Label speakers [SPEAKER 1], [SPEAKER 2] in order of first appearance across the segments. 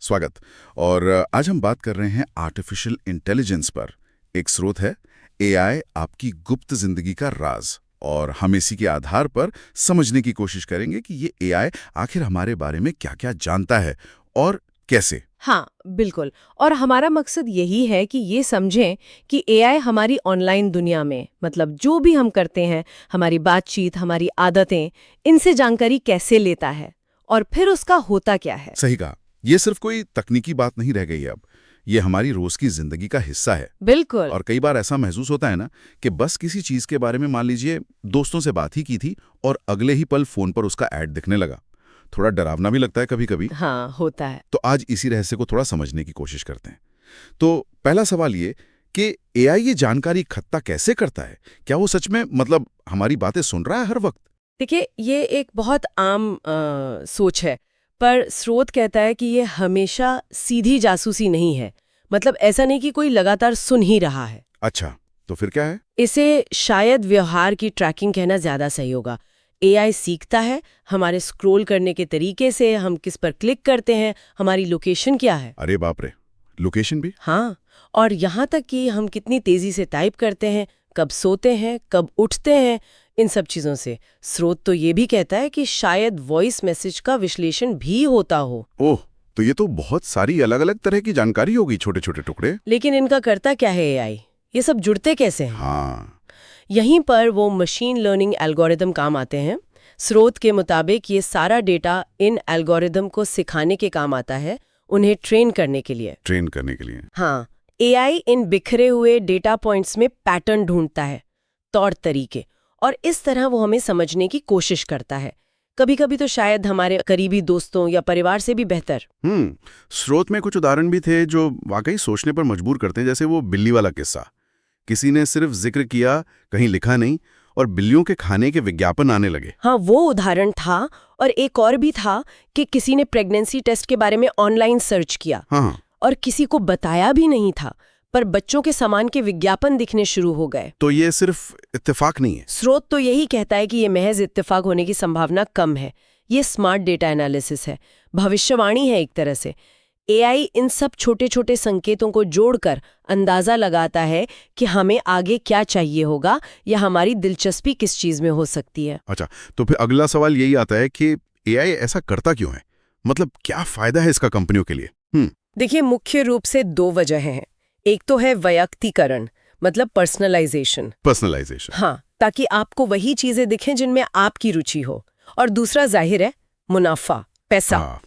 [SPEAKER 1] स्वागत। और आज हम बात कर रहे हैं आर्टिफिशियल इंटेलिजेंस पर। एक स्रोत है एआई आपकी गुप्त जिंदगी का राज, और हम इसी के आधार पर समझने की कोशिश करेंगे कि ये एआई आखिर हमारे बारे में क्या-क्या जानता है और कैसे।
[SPEAKER 2] हाँ, बिल्कुल। और हमारा मकसद यही है कि ये समझें कि एआई हमारी ऑनलाइन दुनिया में, मतलब जो भी हम करते हैं, हमारी बातचीत, हमारी आदतें, इनसे जानकारी कैसे लेता है और फिर उसका होता क्या है।
[SPEAKER 1] सही कहा, ये सिर्फ कोई तकनीकी बात नहीं रह गई अब, ये हमारी रोज की जिंदगी का हिस्सा है।
[SPEAKER 2] बिल्कुल।
[SPEAKER 1] और कई बार ऐसा महसूस होता है ना कि बस किसी चीज के बारे में मान लीजिए दोस्तों से बात ही की थी और अगले ही पल फोन पर उसका ऐड दिखने लगा। थोड़ा डरावना भी लगता है कभी-कभी।
[SPEAKER 2] हाँ, होता है।
[SPEAKER 1] तो आज इसी रहस्य को थोड़ा समझने की कोशिश करते हैं। तो पहला सवाल ये कि एआई ये जानकारी इकट्ठा कैसे करता है? क्या वो सच में मतलब हमारी बातें सुन रहा है हर वक्त?
[SPEAKER 2] देखिए, ये एक बहुत आम सोच है, पर स्रोत कहता है कि ये हमेशा सीधी जासूसी नहीं है। मतलब ऐसा नहीं कि कोई लगातार सुन ही रहा है।
[SPEAKER 1] अच्छा, तो फिर क्या है?
[SPEAKER 2] इसे शायद व्यवहार की ट्रैकिंग कहना ज्यादा सही होगा। एआई सीखता है हमारे स्क्रॉल करने के तरीके से, हम किस पर क्लिक करते हैं, हमारी लोकेशन क्या है।
[SPEAKER 1] अरे बाप रे, लोकेशन भी?
[SPEAKER 2] हाँ, और यहाँ तक कि हम कितनी तेजी से टाइप करते हैं, कब सोते हैं, कब उठते हैं, इन सब चीजों से। स्रोत तो ये भी कहता है कि शायद वॉइस मैसेज का विश्लेषण भी होता हो।
[SPEAKER 1] ओह, तो ये तो बहुत सारी अलग-अलग तरह की जानकारी होगी, छोटे-छोटे टुकड़े।
[SPEAKER 2] लेकिन इनका करता क्या है एआई? ये सब जुड़ते कैसे हैं?
[SPEAKER 1] हाँ,
[SPEAKER 2] यहीं पर वो मशीन लर्निंग एल्गोरिदम काम आते हैं। स्रोत के मुताबिक ये सारा डेटा इन एल्गोरिदम को सिखाने के काम आता है, उन्हें ट्रेन करने के लिए।
[SPEAKER 1] ट्रेन करने के लिए।
[SPEAKER 2] हाँ, एआई इन बिखरे हुए डेटा पॉइंट्स में पैटर्न ढूंढता है, तौर तरीके, और इस तरह वो हमें समझने की कोशिश करता है। कभी-कभी तो शायद हमारे करीबी दोस्तों या परिवार से भी बेहतर।
[SPEAKER 1] स्रोत में कुछ उदाहरण भी थे जो वाकई सोचने पर मजबूर करते हैं, जैसे वो बिल्ली वाला किस्सा। किसी ने सिर्फ जिक्र किया, कहीं लिखा नहीं, और बिल्लियों के खाने के विज्ञापन आने लगे।
[SPEAKER 2] हाँ, वो उदाहरण था। और एक और भी था कि किसी ने प्रेगनेंसी टेस्ट के बारे में ऑनलाइन सर्च किया,
[SPEAKER 1] हाँ,
[SPEAKER 2] और किसी को बताया भी नहीं था, पर बच्चों के सामान के विज्ञापन दिखने शुरू हो गए।
[SPEAKER 1] तो ये सिर्फ इत्तेफाक नहीं है।
[SPEAKER 2] स्रोत तो यही कहता है कि ये महज इत्तेफाक होने की संभावना कम है। ये स्मार्ट डेटा एनालिसिस है, भविष्यवाणी है एक तरह से। एआई इन सब छोटे छोटे संकेतों को जोड़कर अंदाजा लगाता है कि हमें आगे क्या चाहिए होगा या हमारी दिलचस्पी किस चीज में हो सकती है।
[SPEAKER 1] अच्छा, तो फिर अगला सवाल यही आता है कि एआई ऐसा करता क्यों है? मतलब क्या फायदा है इसका कंपनियों के लिए?
[SPEAKER 2] देखिए, मुख्य रूप से दो वजहें हैं। एक तो है वैयक्तिकरण, मतलब पर्सनलाइजेशन।
[SPEAKER 1] पर्सनलाइजेशन।
[SPEAKER 2] हाँ, ताकि आपको वही चीजें दिखें जिनमें आपकी रुचि हो। और दूसरा जाहिर है मुनाफा, पैसा।
[SPEAKER 1] हाँ,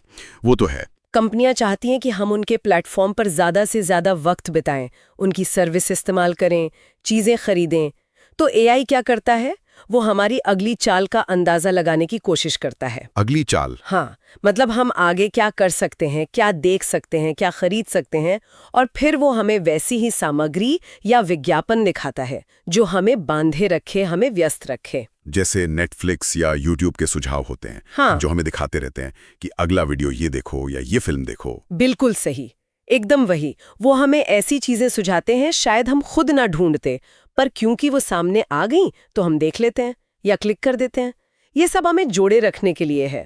[SPEAKER 1] वो तो है।
[SPEAKER 2] कंपनियां चाहती हैं कि हम उनके प्लेटफॉर्म पर ज्यादा से ज्यादा वक्त बिताएं, उनकी सर्विस इस्तेमाल करें, चीजें खरीदें। तो एआई क्या करता है? वो हमारी अगली चाल का अंदाजा लगाने की कोशिश करता है।
[SPEAKER 1] अगली चाल?
[SPEAKER 2] हाँ, मतलब हम आगे क्या कर सकते हैं, क्या देख सकते हैं, क्या खरीद सकते हैं, और फिर वो हमें वैसी ही सामग्री या विज्ञापन दिखाता है जो हमें बांधे रखे, हमें व्यस्त रखे।
[SPEAKER 1] जैसे नेटफ्लिक्स या यूट्यूब के सुझाव होते हैं।
[SPEAKER 2] हाँ,
[SPEAKER 1] जो हमें दिखाते रहते हैं कि अगला वीडियो ये देखो या ये फिल्म देखो।
[SPEAKER 2] बिल्कुल सही, एकदम वही। वो हमें ऐसी चीजें सुझाते हैं शायद हम खुद ना ढूंढते, पर क्योंकि वो सामने आ गई तो हम देख लेते हैं या क्लिक कर देते हैं। ये सब हमें जोड़े रखने के लिए है।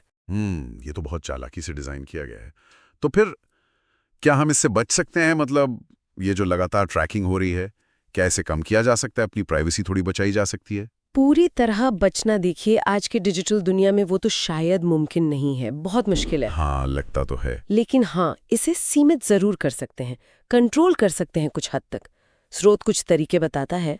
[SPEAKER 1] ये तो बहुत चालाकी से डिजाइन किया गया है। तो फिर क्या हम इससे बच सकते हैं? मतलब ये जो लगातार ट्रैकिंग हो रही है, क्या इसे कम किया जा सकता है? अपनी प्राइवेसी थोड़ी बचाई जा सकती है?
[SPEAKER 2] पूरी तरह बचना, देखिए, आज के डिजिटल दुनिया में वो तो शायद मुमकिन नहीं है, बहुत मुश्किल है।
[SPEAKER 1] हाँ, लगता तो है।
[SPEAKER 2] लेकिन हाँ, इसे सीमित जरूर कर सकते हैं, कंट्रोल कर सकते हैं कुछ हद तक। स्रोत कुछ तरीके बताता है।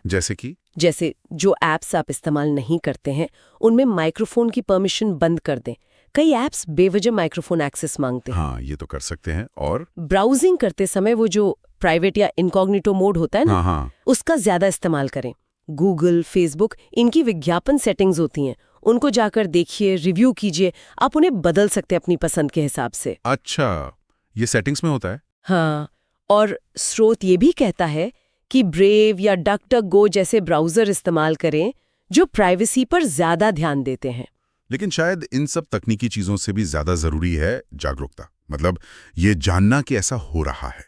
[SPEAKER 2] जैसे जो ऐप्स आप इस्तेमाल नहीं करते हैं उनमें माइक्रोफोन की परमिशन बंद कर दें। कई ऐप्स बेवजह माइक्रोफोन एक्सेस मांगते हैं।
[SPEAKER 1] हाँ, ये तो कर सकते हैं। और
[SPEAKER 2] ब्राउजिंग करते समय वो जो प्राइवेट या इनकॉग्निटो मोड होता है ना,
[SPEAKER 1] हाँ,
[SPEAKER 2] उसका ज्यादा इस्तेमाल करें। गूगल, फेसबुक, इनकी विज्ञापन सेटिंग्स होती हैं, उनको जाकर देखिए, रिव्यू कीजिए। आप उन्हें बदल सकते हैं अपनी पसंद के हिसाब से।
[SPEAKER 1] अच्छा, ये सेटिंग्स में होता है?
[SPEAKER 2] हाँ, और स्रोत ये भी कहता है कि ब्रेव या डक डक गो जैसे ब्राउजर इस्तेमाल करें जो प्राइवेसी पर ज्यादा ध्यान देते हैं।
[SPEAKER 1] लेकिन शायद इन सब तकनीकी चीजों से भी ज्यादा जरूरी है जागरूकता। मतलब ये जानना कि ऐसा हो रहा है।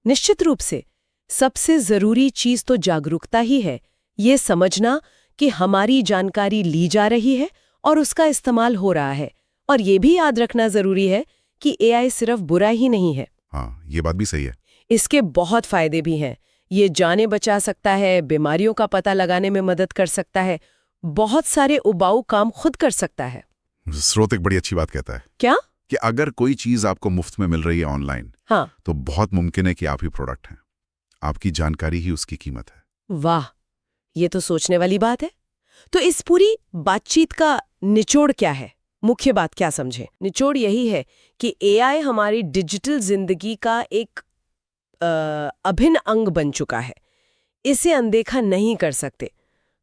[SPEAKER 2] निश्चित रूप से सबसे जरूरी चीज तो जागरूकता ही है। ये समझना कि हमारी जानकारी ली जा रही है और उसका इस्तेमाल हो रहा है। और ये भी याद रखना जरूरी है कि एआई सिर्फ बुरा ही नहीं है।
[SPEAKER 1] हाँ, ये बात भी सही है।
[SPEAKER 2] इसके बहुत फायदे भी हैं। ये जानें बचा सकता है, बीमारियों का पता लगाने में मदद कर सकता है, बहुत सारे उबाऊ काम खुद कर सकता है।
[SPEAKER 1] स्रोत एक बड़ी अच्छी बात कहता है
[SPEAKER 2] क्या?
[SPEAKER 1] कि अगर कोई चीज आपको मुफ्त में मिल रही है ऑनलाइन,
[SPEAKER 2] हाँ।
[SPEAKER 1] तो बहुत मुमकिन है कि आप ही प्रोडक्ट हैं। आपकी जानकारी ही उसकी कीमत है।
[SPEAKER 2] वाह, ये तो सोचने वाली बात है। तो इस पूरी बातचीत का निचोड़ क्या है? मुख्य बात क्या समझे? निचोड़ यही है कि एआई हमारी डिजिटल जिंदगी का एक अभिन्न अंग बन चुका है। इसे अनदेखा नहीं कर सकते।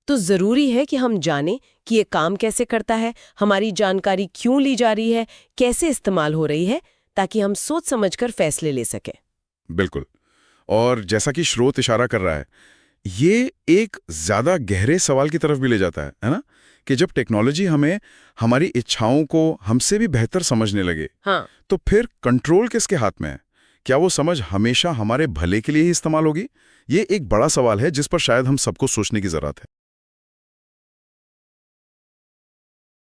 [SPEAKER 2] तो जरूरी है कि हम जानें कि ये काम कैसे करता है, हमारी जानकारी क्यों ली जा रही है, कैसे इस्तेमाल हो रही है, ताकि हम सोच समझकर फैसले ले सकें।
[SPEAKER 1] बिल्कुल। और जैसा कि स्रोत इशारा कर रहा है, ये एक ज्यादा गहरे सवाल की तरफ भी ले जाता है ना? कि जब टेक्नोलॉजी हमें हमारी इच्छाओं को हमसे भी बेहतर समझने लगे,
[SPEAKER 2] हाँ।
[SPEAKER 1] तो फिर कंट्रोल किसके हाथ में है? क्या वो समझ हमेशा हमारे भले के लिए ही इस्तेमाल होगी? ये एक बड़ा सवाल है जिस पर शायद हम सबको सोचने की जरूरत है।